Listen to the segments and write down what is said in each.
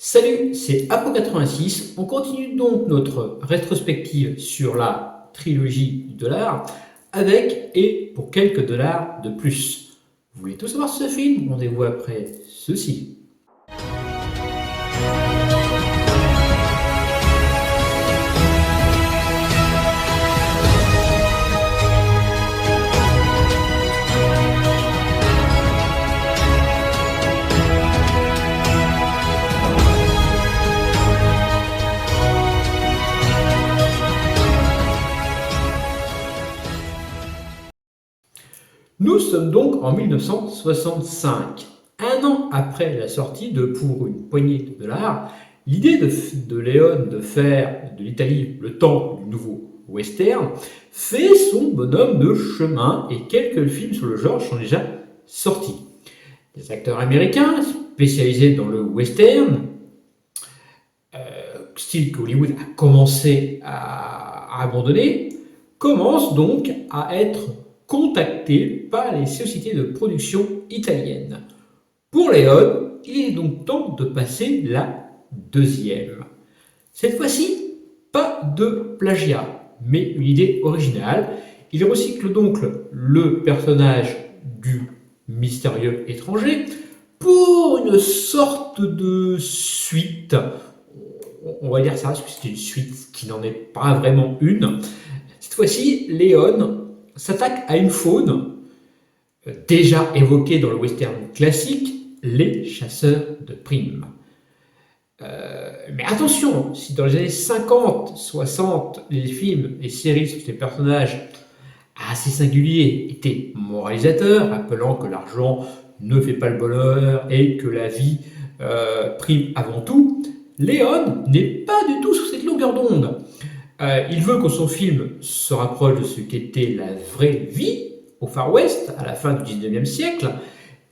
Salut, c'est Apo86. On continue donc notre rétrospective sur la trilogie du dollar avec et pour quelques dollars de plus. Vous voulez tout savoir sur ce film? Rendez-vous après ceci. Nous sommes donc en 1965. Un an après la sortie de Pour une poignée de dollars, l'idée de Léon de faire de l'Italie le temps du nouveau western fait son bonhomme de chemin et quelques films sur le genre sont déjà sortis. Des acteurs américains spécialisés dans le western, style que Hollywood a commencé à abandonner, commencent donc à être contactés par les sociétés de production italiennes. Pour Léon, il est donc temps de passer la deuxième. Cette fois-ci, pas de plagiat, mais une idée originale. Il recycle donc le personnage du mystérieux étranger pour une sorte de suite. On va dire ça, parce que c'est une suite qui n'en est pas vraiment une. Cette fois-ci, Léon s'attaque à une faune déjà évoquée dans le western classique, les chasseurs de primes. Mais attention, si dans les années 50, 60, les films et séries sur ces personnages assez singuliers étaient moralisateurs, rappelant que l'argent ne fait pas le bonheur et que la vie prime avant tout, Léon n'est pas du tout sur cette longueur d'onde. Il veut que son film se rapproche de ce qu'était la vraie vie au Far West à la fin du 19e siècle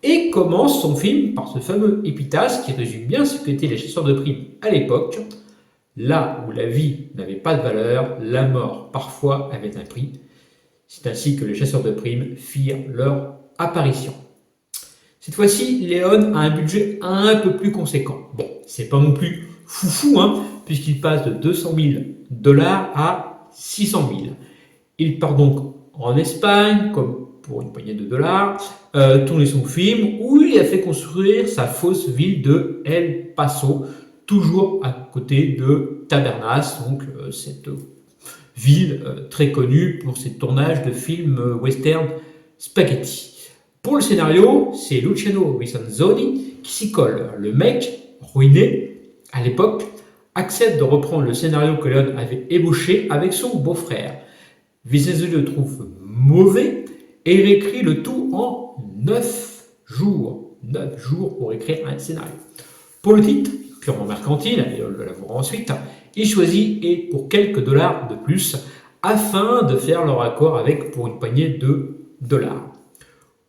et commence son film par ce fameux épitaphe qui résume bien ce qu'étaient les chasseurs de primes à l'époque. Là où la vie n'avait pas de valeur, la mort parfois avait un prix. C'est ainsi que les chasseurs de primes firent leur apparition. Cette fois-ci, Léon a un budget un peu plus conséquent. Bon, c'est pas non plus foufou, puisqu'il passe de 200 000 dollars à 600 000. Il part donc en Espagne, comme pour une poignée de dollars, tourner son film, où il a fait construire sa fausse ville de El Paso, toujours à côté de Tabernas, donc cette ville très connue pour ses tournages de films western spaghetti. Pour le scénario, c'est Luciano Visanzoni qui s'y colle. Le mec, ruiné à l'époque, accepte de reprendre le scénario que Léon avait ébauché avec son beau-frère. Visanzoni le trouve mauvais et il écrit le tout en 9 jours. 9 jours pour écrire un scénario. Pour le titre, purement mercantile, et on le l'avouera ensuite, il choisit et pour quelques dollars de plus afin de faire leur accord avec pour une poignée de dollars.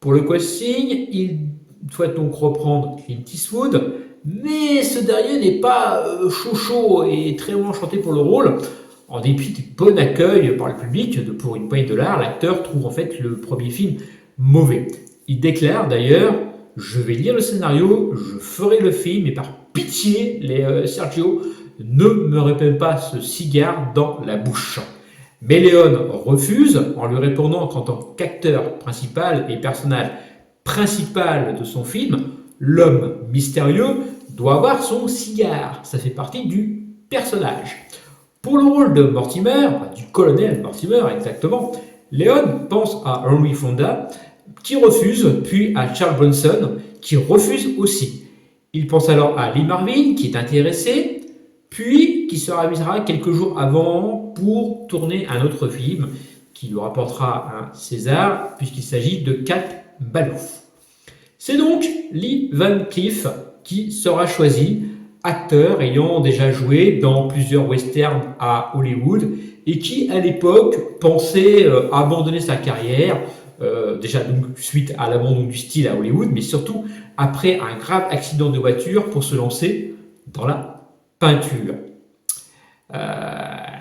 Pour le casting, il souhaite donc reprendre Clint Eastwood, mais ce dernier n'est pas chaud et très enchanté pour le rôle. En dépit du bon accueil par le public de Pour une poignée de dollars, l'acteur trouve en fait le premier film mauvais. Il déclare d'ailleurs « Je vais lire le scénario, je ferai le film et par pitié, Sergio, ne me répète pas ce cigare dans la bouche ». Mais Léon refuse en lui répondant qu'en tant qu'acteur principal et personnage principal de son film, l'homme mystérieux doit avoir son cigare. Ça fait partie du personnage. Pour le rôle de Mortimer, du colonel Mortimer exactement, Léon pense à Henry Fonda qui refuse, puis à Charles Bronson qui refuse aussi. Il pense alors à Lee Marvin qui est intéressé, puis qui se réalisera quelques jours avant pour tourner un autre film qui lui rapportera un César puisqu'il s'agit de Cat Balouf. C'est donc Lee Van Cleef qui sera choisi, acteur ayant déjà joué dans plusieurs westerns à Hollywood et qui à l'époque pensait abandonner sa carrière, déjà donc suite à l'abandon du style à Hollywood, mais surtout après un grave accident de voiture pour se lancer dans la peinture.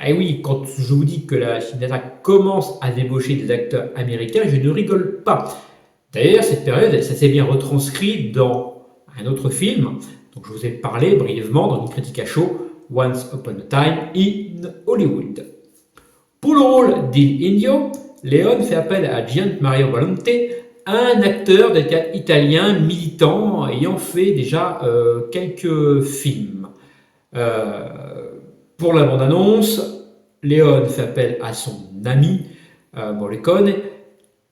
Et oui, quand je vous dis que la Cinémathèque commence à débaucher des acteurs américains, je ne rigole pas. D'ailleurs, cette période, ça s'est bien retranscrit dans un autre film Donc, je vous ai parlé brièvement dans une critique à chaud, Once Upon a Time in Hollywood. Pour le rôle d'Il Indio, Leone fait appel à Gian Mario Volonte, un acteur de théâtre italien militant ayant fait déjà quelques films. Pour la bande-annonce, Leone fait appel à son ami Morricone,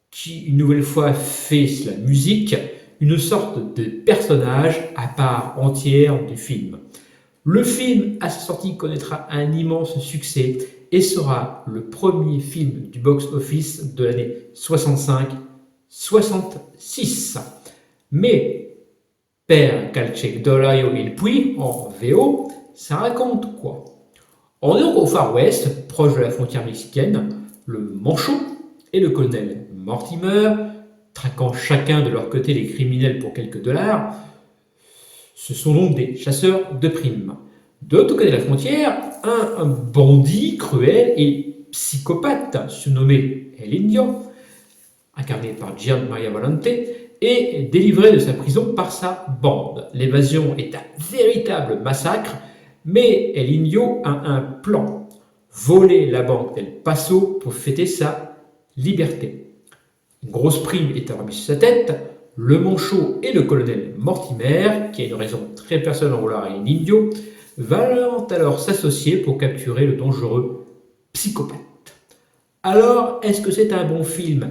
qui une nouvelle fois fait la musique, une sorte de personnage à part entière du film. Le film, à sa sortie, connaîtra un immense succès et sera le premier film du box-office de l'année 65-66. Mais Per Calce Dollaio il Pui, en VO, ça raconte quoi? On est donc au Far West, proche de la frontière mexicaine. Le manchot et le colonel Mortimer, traquant chacun de leur côté les criminels pour quelques dollars, ce sont donc des chasseurs de primes. De l'autre côté de la frontière, un bandit cruel et psychopathe, surnommé El Indio, incarné par Gian Maria Volonte, est délivré de sa prison par sa bande. L'évasion est un véritable massacre, mais El Indio a un plan: voler la banque d'El Paso pour fêter sa liberté. Une grosse prime est remise sur sa tête. Le manchot et le colonel Mortimer, qui a une raison très personnelle en vouloir à El Indio, vont alors s'associer pour capturer le dangereux psychopathe. Alors, est-ce que c'est un bon film?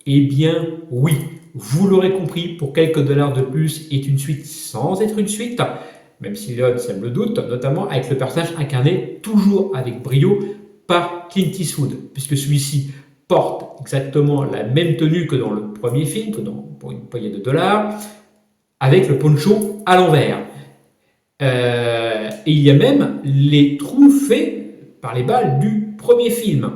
Eh bien, oui. Vous l'aurez compris, pour quelques dollars de plus, est une suite sans être une suite, même si Leone sème le doute, notamment avec le personnage incarné, toujours avec brio, par Clint Eastwood, puisque celui-ci porte exactement la même tenue que dans le premier film, pour une poignée de dollars, avec le poncho à l'envers. Et il y a même les trous faits par les balles du premier film.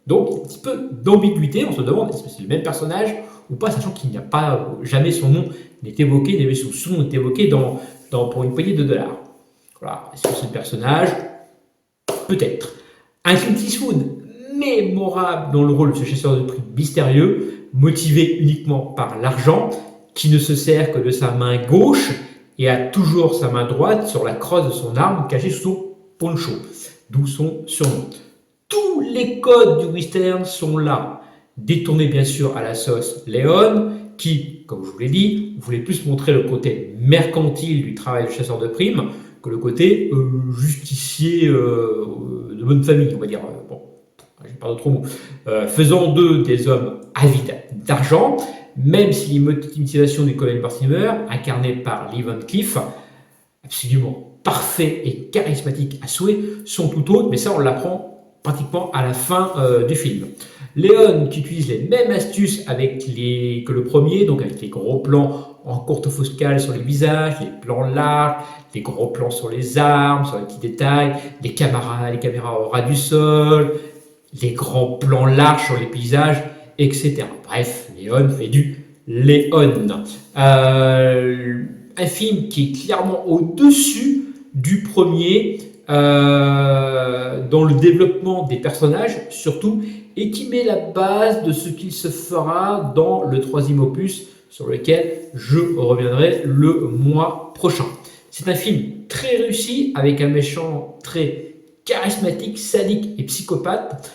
Donc, un petit peu d'ambiguïté, on se demande est-ce que c'est le même personnage ou pas, sachant qu'il n'y a pas, jamais son nom n'est évoqué, jamais son nom n'est évoqué pour une poignée de dollars. Voilà. Est-ce que c'est le personnage? Peut-être. Un Clint Eastwood mémorable dans le rôle de ce chasseur de primes mystérieux, motivé uniquement par l'argent, qui ne se sert que de sa main gauche et a toujours sa main droite sur la crosse de son arme cachée sous son poncho, d'où son surnom. Tous les codes du western sont là, détournés bien sûr à la sauce Leone, qui, comme je vous l'ai dit, voulait plus montrer le côté mercantile du travail de chasseur de primes que le côté justicier de bonne famille, on va dire. Bon, j'ai pas d'autres mots. Faisant d'eux des hommes avides d'argent, même si les motivations du colonel Mortimer, incarné par Lee Van Cleef, absolument parfait et charismatique à souhait, sont tout autres, mais ça on l'apprend pratiquement à la fin du film. Leone qui utilise les mêmes astuces que le premier, donc avec les gros plans en courte focale sur les visages, les plans larges, les gros plans sur les armes, sur les petits détails, les caméras au ras du sol, les grands plans larges sur les paysages, etc. Bref, Leone fait du Leone. Un film qui est clairement au-dessus du premier dans le développement des personnages surtout, et qui met la base de ce qu'il se fera dans le troisième opus sur lequel je reviendrai le mois prochain. C'est un film très réussi avec un méchant très charismatique, sadique et psychopathe.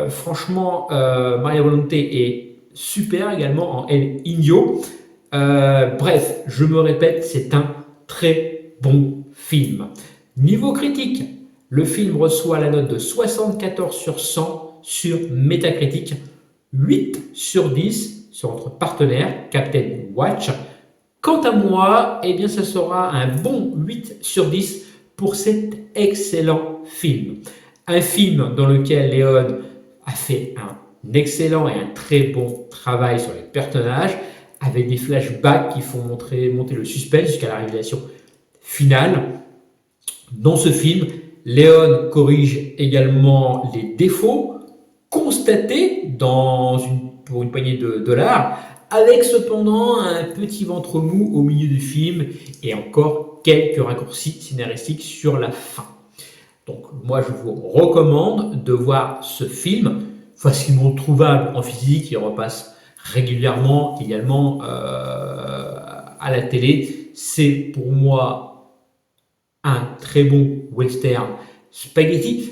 Franchement, Maria Volonte est super également en El Indio. Bref, je me répète, c'est un très bon film. Niveau critique, le film reçoit la note de 74 sur 100 sur Metacritic, 8 sur 10 sur notre partenaire Captain Watch. Quant à moi, eh bien, ça sera un bon 8 sur 10 pour cet excellent film. Un film dans lequel Leone a fait un excellent et un très bon travail sur les personnages, avec des flashbacks qui font monter le suspense jusqu'à la révélation finale. Dans ce film, Leone corrige également les défauts constatés pour une poignée de dollars, avec cependant un petit ventre mou au milieu du film et encore quelques raccourcis scénaristiques sur la fin. Donc moi je vous recommande de voir ce film, facilement trouvable en physique, il repasse régulièrement également à la télé. C'est pour moi un très bon western spaghetti.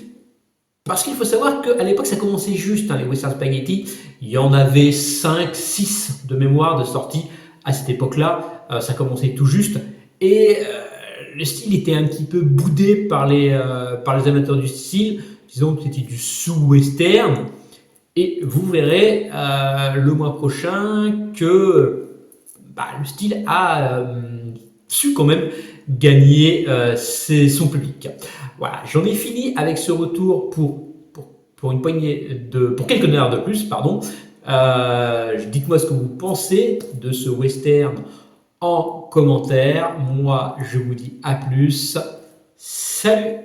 Parce qu'il faut savoir qu'à l'époque, ça commençait juste, hein, les western spaghetti. Il y en avait 5, 6 de mémoire de sortie à cette époque-là. Ça commençait tout juste. Et le style était un petit peu boudé par les amateurs du style. Disons que c'était du sous-western. Et vous verrez le mois prochain que le style a su quand même gagner son public. Voilà, j'en ai fini avec ce retour pour une pour quelques dollars de plus, pardon. Dites-moi ce que vous pensez de ce western en commentaire. Moi, je vous dis à plus. Salut!